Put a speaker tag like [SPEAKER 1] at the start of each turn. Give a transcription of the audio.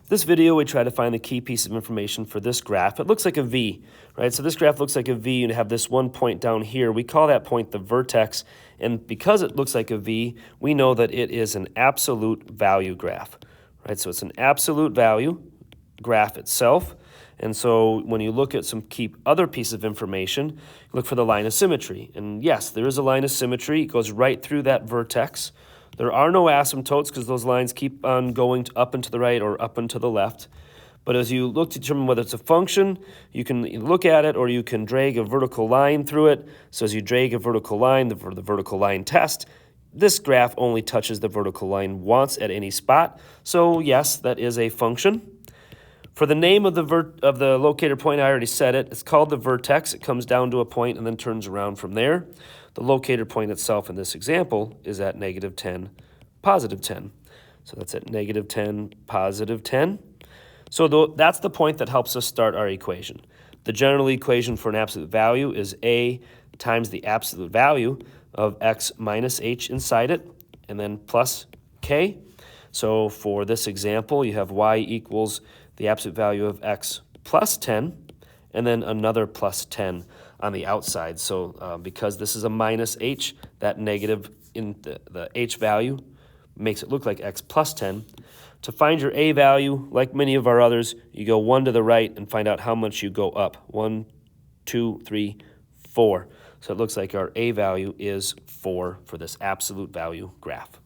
[SPEAKER 1] This video, we try to find the key piece of information for this graph. It looks like a V, right? So this graph looks like a V, and you have this one point down here. We call that point the vertex, and because it looks like a V, we know that it is an absolute value graph, right? So it's an absolute value graph itself, and so when you look at some key other piece of information, look for the line of symmetry. And yes, there is a line of symmetry. It goes right through that vertex. There are no asymptotes because those lines keep on going up and to the right or up and to the left. But as you look to determine whether it's a function, you can look at it or you can drag a vertical line through it. So as you drag a vertical line for the vertical line test, this graph only touches the vertical line once at any spot. So yes, that is a function. For the name of the locator point, I already said it. It's called the vertex. It comes down to a point and then turns around from there. The locator point itself in this example is at -10, +10. So that's at -10, +10. So that's the point that helps us start our equation. The general equation for an absolute value is A times the absolute value of x minus h inside it, and then plus k. So for this example, you have y equals the absolute value of x plus 10, and then another plus 10 on the outside. So because this is a minus h, that negative in the h value makes it look like x plus 10. To find your a value, like many of our others, you go 1 to the right and find out how much you go up. 1, 2, 3, 4. So it looks like our a value is 4 for this absolute value graph.